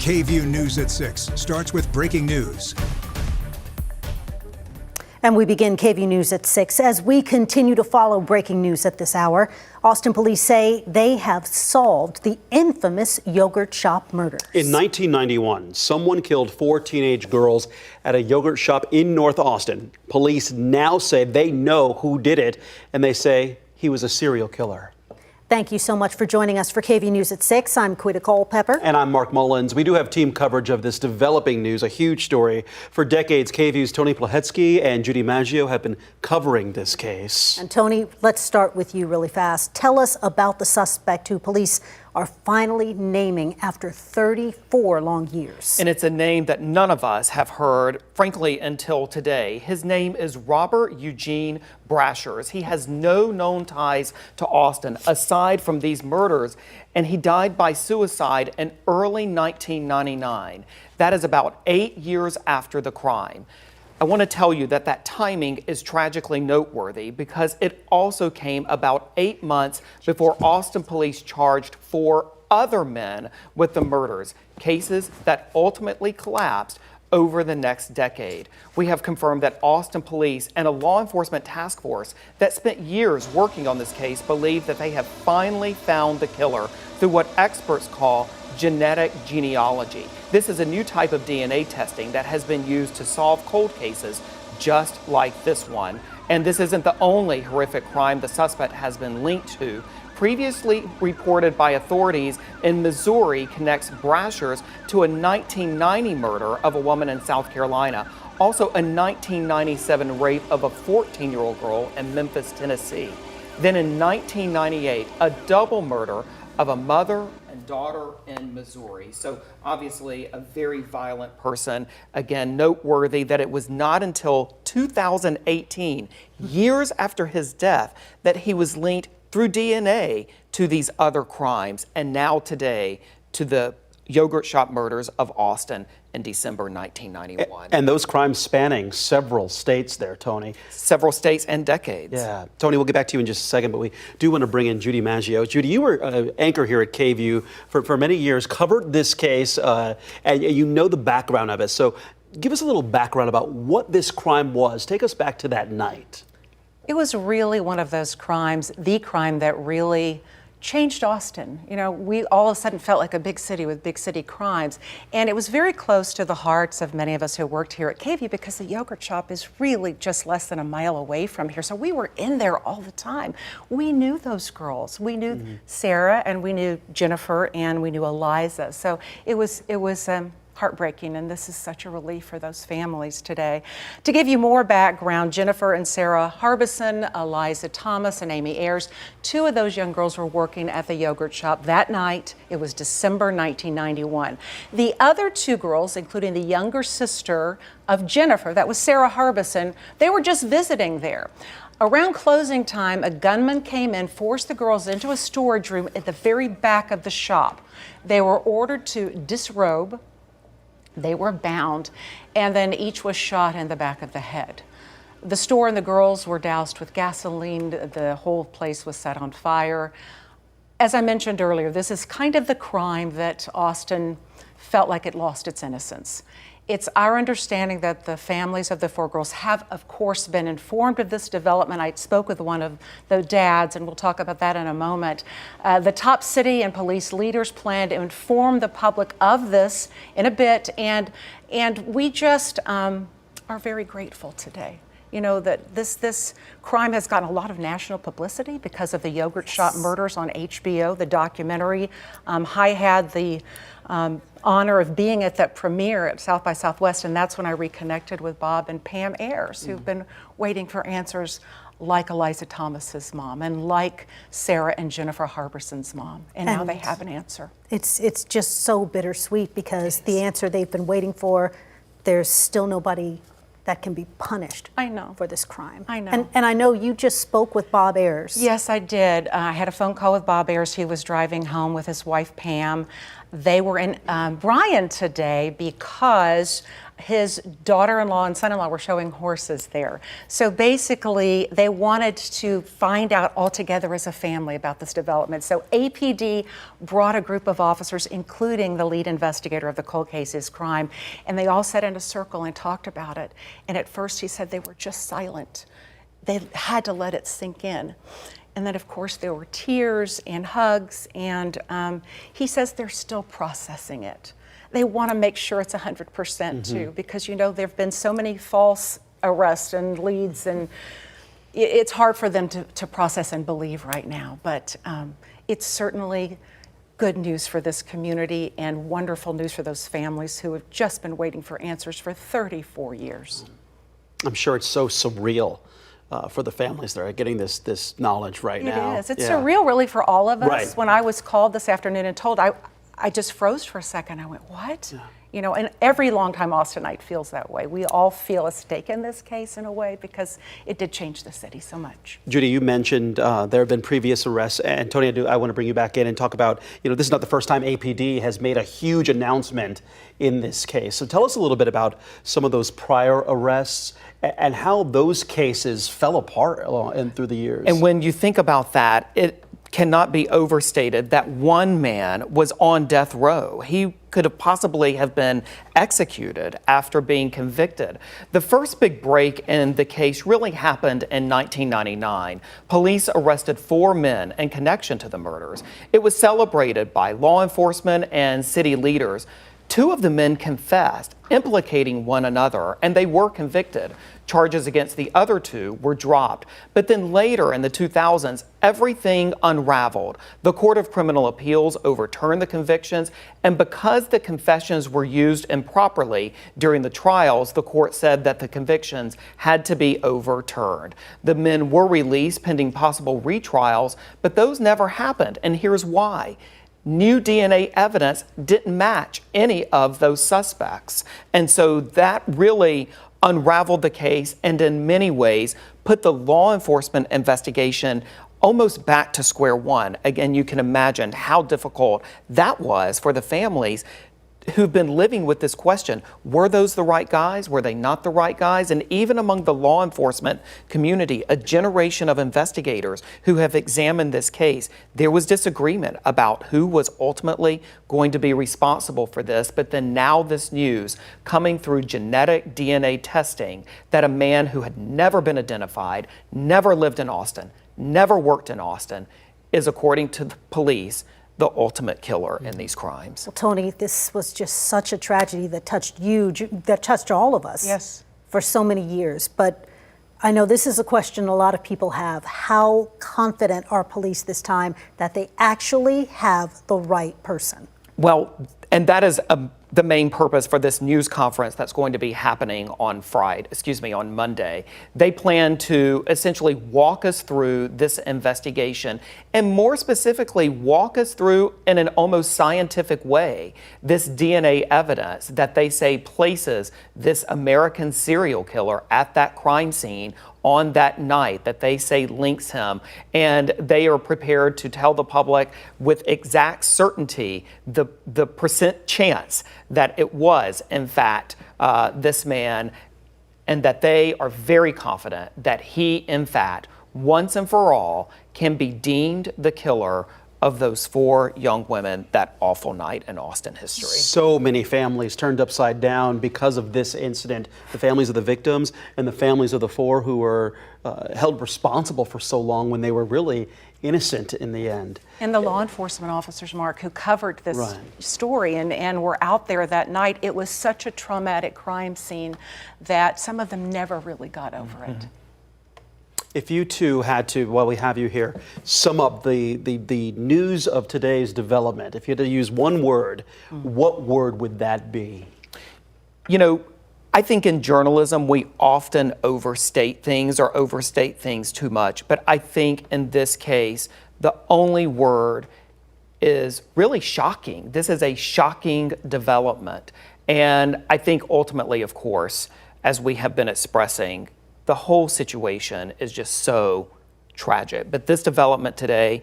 KVUE News at 6 starts with breaking news. And we begin KVUE News at 6 as we continue to follow breaking news at this hour. Austin police say they have solved the infamous yogurt shop murders. In 1991, someone killed 4 teenage girls at a yogurt shop in North Austin. Police now say they know who did it, and they say he was a serial killer. Thank you so much for joining us for KVUE News at 6. I'm Quita Culpepper. And I'm Mark Mullins. We do have team coverage of this developing news, a huge story. For decades, KVUE's Tony Plahetsky and Judy Maggio have been covering this case. And Tony, let's start with you really fast. Tell us about the suspect who police are finally naming after 34 long years. And it's a name that none of us have heard, frankly, until today. His name is Robert Eugene Brashers. He has no known ties to Austin aside from these murders, and he died by suicide in early 1999. That is about 8 years after the crime. I want to tell you that that timing is tragically noteworthy because it also came about 8 months before Austin police charged 4 other men with the murders, cases that ultimately collapsed over the next decade. We have confirmed that Austin police and a law enforcement task force that spent years working on this case believe that they have finally found the killer through what experts call genetic genealogy. This is a new type of DNA testing that has been used to solve cold cases just like this one. And this isn't the only horrific crime the suspect has been linked to. Previously reported by authorities in Missouri connects Brashers to a 1990 murder of a woman in South Carolina. Also a 1997 rape of a 14-year-old girl in Memphis, Tennessee. Then in 1998, a double murder of a mother and daughter in Missouri. So obviously a very violent person. Again, noteworthy that it was not until 2018, years after his death, that he was linked through DNA to these other crimes, and now today to the yogurt shop murders of Austin in December 1991. And those crimes spanning several states there, Tony. Several states and decades. Yeah. Tony, we'll get back to you in just a second, but we do want to bring in Judy Maggio. Judy, you were an anchor here at KVUE for many years, covered this case, and you know the background of it. So give us a little background about what this crime was. Take us back to that night. It was really one of those crimes, the crime that really changed Austin. You know, we all of a sudden felt like a big city with big city crimes. And it was very close to the hearts of many of us who worked here at KVUE because the yogurt shop is really just less than a mile away from here. So we were in there all the time. We knew those girls. We knew Sarah, and we knew Jennifer, and we knew Eliza. So it was heartbreaking, and this is such a relief for those families today. To give you more background, Jennifer and Sarah Harbison, Eliza Thomas, and Amy Ayers, 2 of those young girls were working at the yogurt shop that night. It was December 1991. The other 2 girls, including the younger sister of Jennifer, that was Sarah Harbison, they were just visiting there. Around closing time, a gunman came in, forced the girls into a storage room at the very back of the shop. They were ordered to disrobe. They were bound, and then each was shot in the back of the head. The store and the girls were doused with gasoline. The whole place was set on fire. As I mentioned earlier, this is kind of the crime that Austin felt like it lost its innocence. It's our understanding that the families of the 4 girls have, of course, been informed of this development. I spoke with one of the dads, and we'll talk about that in a moment. The top city and police leaders plan to inform the public of this in a bit, and we just are very grateful today. You know, that this crime has gotten a lot of national publicity because of the yogurt shop murders on HBO, the documentary. I had the honor of being at that premiere at South by Southwest, and that's when I reconnected with Bob and Pam Ayers, who've been waiting for answers like Eliza Thomas's mom and like Sarah and Jennifer Harbison's mom, and now they have an answer. It's just so bittersweet because the answer they've been waiting for, there's still nobody that can be punished for this crime. I know. And I know you just spoke with Bob Ayers. Yes, I did. I had a phone call with Bob Ayers. He was driving home with his wife, Pam. They were in Bryan today because his daughter-in-law and son-in-law were showing horses there. So basically, they wanted to find out all together as a family about this development. So APD brought a group of officers, including the lead investigator of the cold cases crime, and they all sat in a circle and talked about it. And at first, he said they were just silent. They had to let it sink in. And then, of course, there were tears and hugs, and he says they're still processing it. They want to make sure it's 100% too, because there have been so many false arrests and leads, and it's hard for them to process and believe right now. But it's certainly good news for this community and wonderful news for those families who have just been waiting for answers for 34 years. I'm sure it's so surreal for the families that are getting this knowledge right now. It is. It's surreal, really, for all of us. Right. When I was called this afternoon and told, I just froze for a second. I went, what? Yeah. And every longtime Austinite feels that way. We all feel a stake in this case in a way because it did change the city so much. Judy, you mentioned there have been previous arrests. And Tony, I want to bring you back in and talk about, this is not the first time APD has made a huge announcement in this case. So tell us a little bit about some of those prior arrests and how those cases fell apart through the years. And when you think about that, it cannot be overstated that one man was on death row. He could have possibly have been executed after being convicted. The first big break in the case really happened in 1999. Police arrested 4 men in connection to the murders. It was celebrated by law enforcement and city leaders. 2 of the men confessed, implicating one another, and they were convicted. Charges against the other 2 were dropped. But then later in the 2000s, everything unraveled. The Court of Criminal Appeals overturned the convictions, and because the confessions were used improperly during the trials, the court said that the convictions had to be overturned. The men were released pending possible retrials, but those never happened, and here's why. New DNA evidence didn't match any of those suspects. And so that really unraveled the case and in many ways put the law enforcement investigation almost back to square one. Again, you can imagine how difficult that was for the families who've been living with this question. Were those the right guys? Were they not the right guys? And even among the law enforcement community, a generation of investigators who have examined this case, there was disagreement about who was ultimately going to be responsible for this. But then now this news coming through genetic DNA testing that a man who had never been identified, never lived in Austin, never worked in Austin, is, according to the police, the ultimate killer in these crimes. Well, Tony, this was just such a tragedy that touched you, that touched all of us. Yes. For so many years. But I know this is a question a lot of people have. How confident are police this time that they actually have the right person? Well, and that is the main purpose for this news conference that's going to be happening on Monday. They plan to essentially walk us through this investigation and more specifically walk us through in an almost scientific way this DNA evidence that they say places this American serial killer at that crime scene on that night, that they say links him, and they are prepared to tell the public with exact certainty the percent chance that it was, in fact, this man, and that they are very confident that he, in fact, once and for all, can be deemed the killer of those 4 young women that awful night in Austin history. So many families turned upside down because of this incident. The families of the victims and the families of the 4 who were held responsible for so long when they were really innocent in the end. And the law enforcement officers, Mark, who covered this story and were out there that night, it was such a traumatic crime scene that some of them never really got over it. If you two had to, while we have you here, sum up the news of today's development, if you had to use one word, what word would that be? I think in journalism, we often overstate things too much. But I think in this case, the only word is really shocking. This is a shocking development. And I think ultimately, of course, as we have been expressing, the whole situation is just so tragic. But this development today,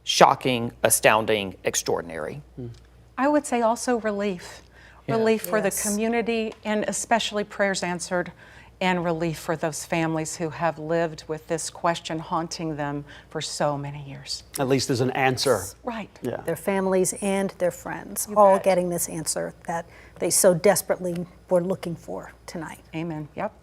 shocking, astounding, extraordinary. I would say also relief. Relief for the Yes. community, and especially prayers answered, and relief for those families who have lived with this question haunting them for so many years. At least there's an answer. Right. Yeah. Their families and their friends all bet. getting this answer that they so desperately were looking for tonight. Amen. Yep.